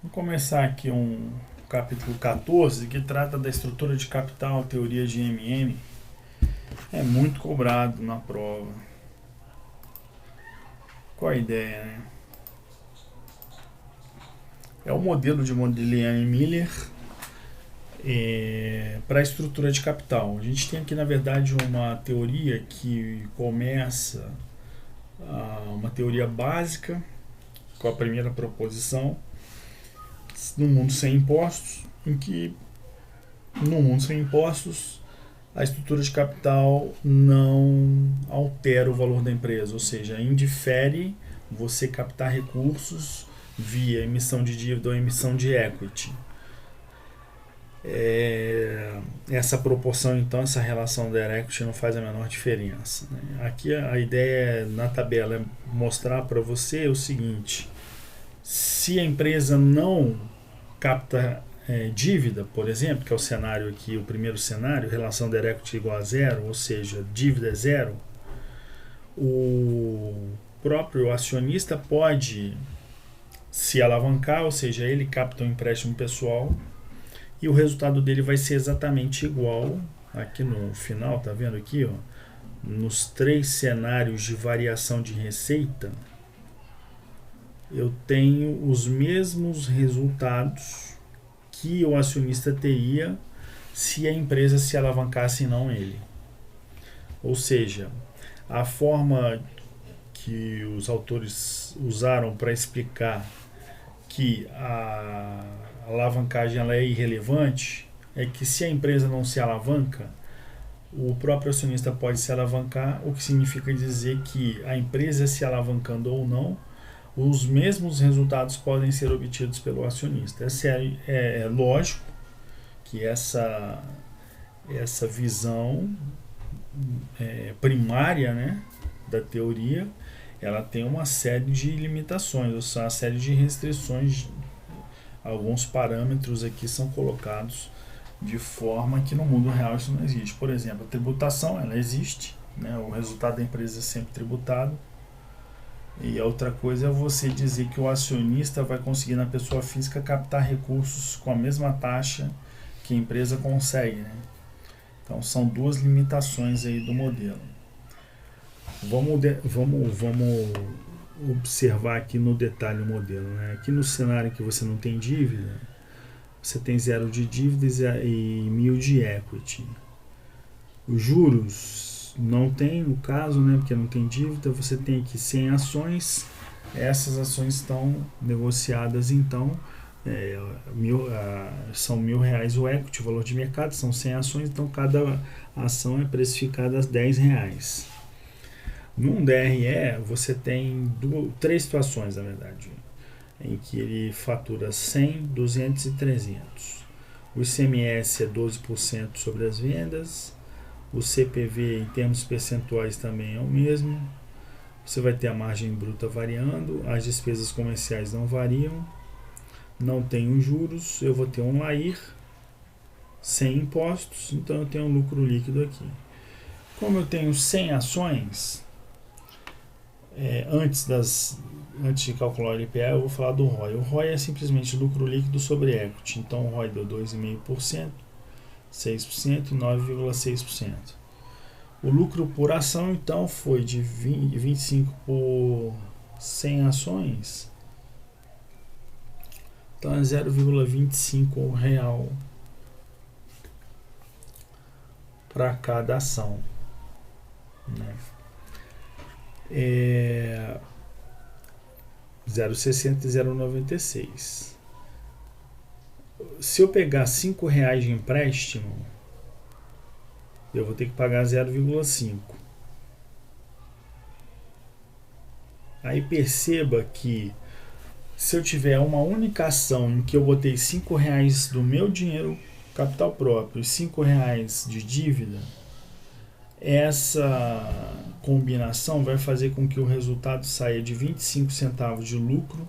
Vou começar aqui um capítulo 14 que trata da estrutura de capital, teoria de MM. É muito cobrado na prova. Qual a ideia, né? É o modelo de Modigliani-Miller para a estrutura de capital. A gente tem aqui, na verdade, uma teoria que começa uma teoria básica com a primeira proposição no mundo sem impostos, em que no mundo sem impostos a estrutura de capital não altera o valor da empresa, ou seja, indifere você captar recursos via emissão de dívida ou emissão de equity. Essa proporção, então, essa relação da equity não faz a menor diferença, né? Aqui a ideia na tabela é mostrar para você o seguinte: se a empresa não capta dívida, por exemplo, que é o cenário aqui, o primeiro cenário, relação da equity igual a zero, ou seja, dívida é zero, o próprio acionista pode se alavancar, ou seja, ele capta um empréstimo pessoal e o resultado dele vai ser exatamente igual aqui no final, tá vendo aqui, ó, nos três cenários de variação de receita, eu tenho os mesmos resultados que o acionista teria se a empresa se alavancasse e não ele. Ou seja, a forma que os autores usaram para explicar que a alavancagem ela é irrelevante é que se a empresa não se alavanca, o próprio acionista pode se alavancar, o que significa dizer que a empresa se alavancando ou não, os mesmos resultados podem ser obtidos pelo acionista. É lógico que essa visão primária, né, da teoria, ela tem uma série de limitações, ou seja, uma série de restrições. Alguns parâmetros aqui são colocados de forma que no mundo real isso não existe. Por exemplo, a tributação, ela existe, né? O resultado da empresa é sempre tributado. E a outra coisa é você dizer que o acionista vai conseguir na pessoa física captar recursos com a mesma taxa que a empresa consegue, né? Então são duas limitações aí do modelo. Vamos observar aqui no detalhe o modelo, né? Aqui no cenário em que você não tem dívida, você tem zero de dívidas e 1.000 de equity. Os juros não tem, no caso, né, porque não tem dívida, você tem aqui 100 ações, essas ações estão negociadas, então, são R$ 1.000 o equity, o valor de mercado, são 100 ações, então cada ação é precificada a R$ 10. Num DRE, você tem três situações, na verdade, em que ele fatura 100, 200 e 300. O ICMS é 12% sobre as vendas, o CPV em termos percentuais também é o mesmo, você vai ter a margem bruta variando, as despesas comerciais não variam, não tenho juros, eu vou ter um LAIR sem impostos, então eu tenho um lucro líquido aqui. Como eu tenho 100 ações, antes de calcular o LPA, eu vou falar do ROI. O ROI é simplesmente lucro líquido sobre equity. Então o ROI deu 2,5%, 6% e 9,6%. O lucro por ação, então, foi de 25 por 100 ações. Então é 0,25 real para cada ação, né? 0,60 e 0,96. Se eu pegar R$ 5 de empréstimo, eu vou ter que pagar 0,5. Aí perceba que se eu tiver uma única ação em que eu botei R$ 5 do meu dinheiro, capital próprio, e R$ 5 de dívida, essa combinação vai fazer com que o resultado saia de 25 centavos de lucro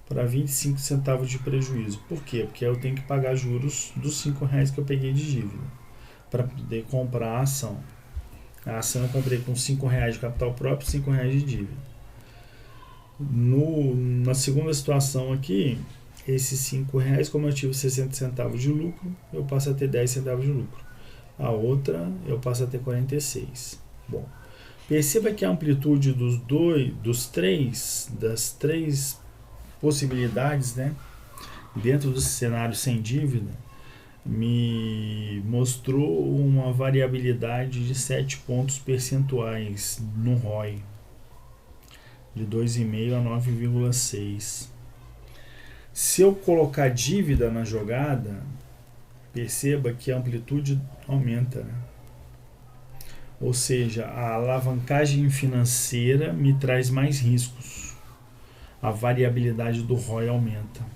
para 25 centavos de prejuízo. Por quê? Porque eu tenho que pagar juros dos R$ 5 que eu peguei de dívida para poder comprar a ação. A ação eu comprei com R$ 5 de capital próprio e R$ 5 de dívida. Na segunda situação aqui, esses R$5, como eu tive 60 centavos de lucro, eu passo a ter 10 centavos de lucro. A outra, eu passo a ter 46. Bom, perceba que a amplitude das três possibilidades, né, dentro do cenário sem dívida, me mostrou uma variabilidade de 7 pontos percentuais no ROI, de 2,5 a 9,6. Se eu colocar dívida na jogada, perceba que a amplitude aumenta, né? Ou seja, a alavancagem financeira me traz mais riscos. A variabilidade do ROI aumenta.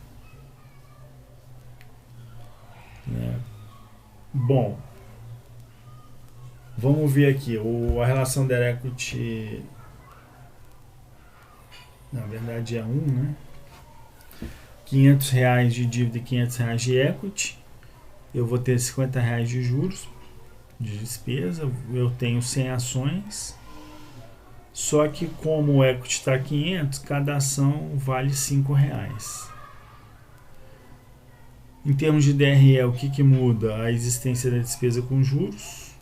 Bom, vamos ver aqui a relação da equity, na verdade é 1, né? R$500 de dívida e R$500 de equity, eu vou ter R$50 de juros de despesa, eu tenho 100 ações, só que como o equity está 500, cada ação vale R$5. Em termos de DRE, o que muda? A existência da despesa com juros.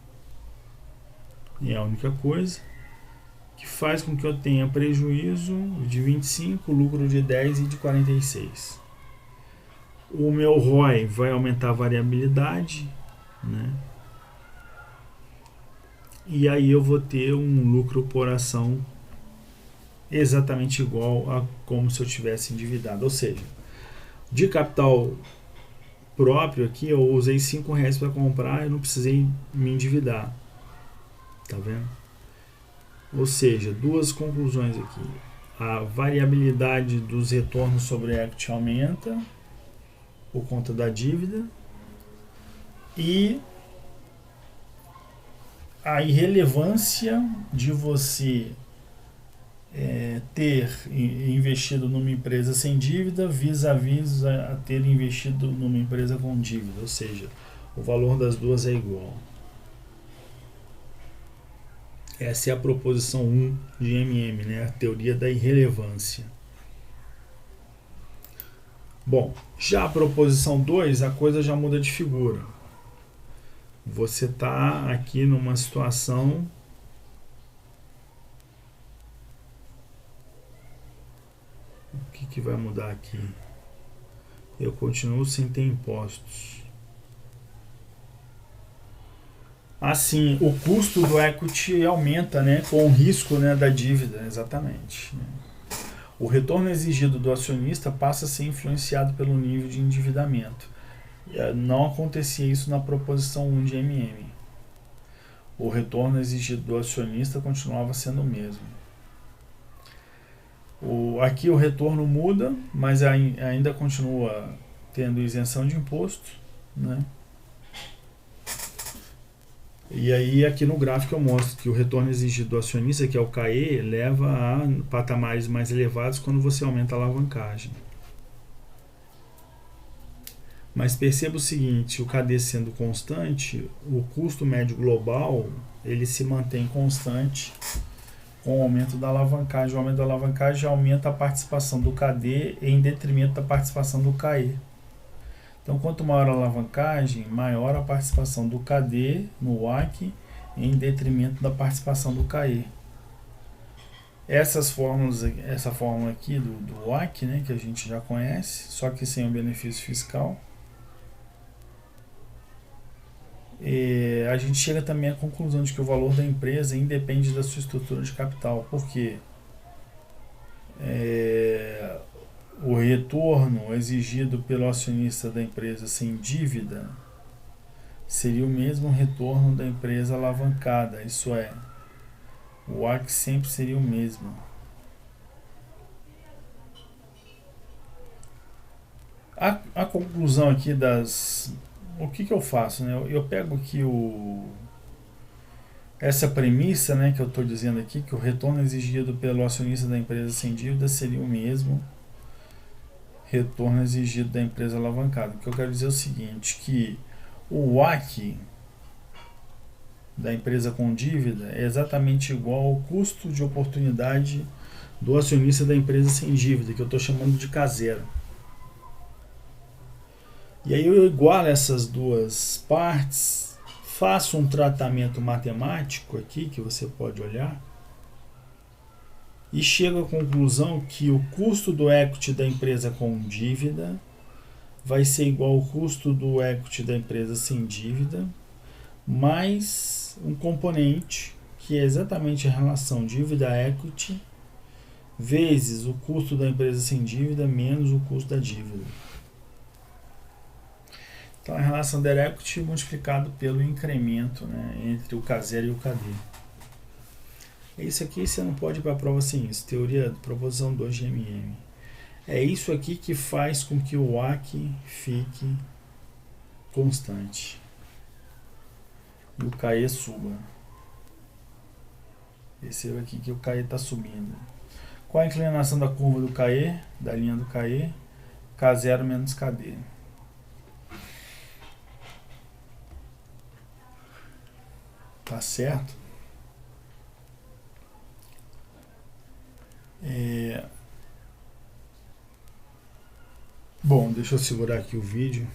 É a única coisa que faz com que eu tenha prejuízo de 25, lucro de 10 e de 46. O meu ROI vai aumentar a variabilidade, né? E aí eu vou ter um lucro por ação exatamente igual a como se eu tivesse endividado. Ou seja, de capital próprio aqui, eu usei R$5 para comprar, eu não precisei me endividar. Tá vendo? Ou seja, duas conclusões aqui. A variabilidade dos retornos sobre equity aumenta por conta da dívida e a irrelevância de você ter investido numa empresa sem dívida vis-à-vis a ter investido numa empresa com dívida, ou seja, o valor das duas é igual. Essa é a proposição 1 de MM, né? A teoria da irrelevância. Bom, já a proposição 2, a coisa já muda de figura. Você está aqui numa situação o que vai mudar aqui? Eu continuo sem ter impostos. Assim, o custo do equity aumenta, né, com o risco, né, da dívida, exatamente. O retorno exigido do acionista passa a ser influenciado pelo nível de endividamento. Não acontecia isso na proposição 1 de MM. O retorno exigido do acionista continuava sendo o mesmo. Aqui o retorno muda, mas ainda continua tendo isenção de imposto, né? E aí aqui no gráfico eu mostro que o retorno exigido do acionista, que é o CAE, leva a patamares mais elevados quando você aumenta a alavancagem. Mas perceba o seguinte, o KD sendo constante, o custo médio global ele se mantém constante com o aumento da alavancagem. O aumento da alavancagem aumenta a participação do KD em detrimento da participação do CAE. Então, quanto maior a alavancagem, maior a participação do KD no WACC em detrimento da participação do CAE. Essa fórmula aqui do WACC, né, que a gente já conhece, só que sem o benefício fiscal, a gente chega também à conclusão de que o valor da empresa independe da sua estrutura de capital. Por quê? O retorno exigido pelo acionista da empresa sem dívida seria o mesmo retorno da empresa alavancada, isso é, o WACC sempre seria o mesmo. A conclusão aqui o que eu faço, né? Eu pego aqui essa premissa, né, que eu estou dizendo aqui, que o retorno exigido pelo acionista da empresa sem dívida seria o mesmo retorno exigido da empresa alavancada. O que eu quero dizer é o seguinte, que o WACC da empresa com dívida é exatamente igual ao custo de oportunidade do acionista da empresa sem dívida, que eu estou chamando de K0. E aí eu igualo essas duas partes, faço um tratamento matemático aqui, que você pode olhar, e chego à conclusão que o custo do equity da empresa com dívida vai ser igual ao custo do equity da empresa sem dívida, mais um componente, que é exatamente a relação dívida-equity, vezes o custo da empresa sem dívida menos o custo da dívida. Então a relação da equity multiplicado pelo incremento, né, entre o K0 e o KD. Isso aqui você não pode ir para a prova sem isso. Teoria da proposição 2 de MM. É isso aqui que faz com que o AC fique constante e o KE suba. Perceba aqui que o KE está subindo. Qual a inclinação da curva do KE, da linha do KE? K0 menos KD. Tá certo? Bom, deixa eu segurar aqui o vídeo.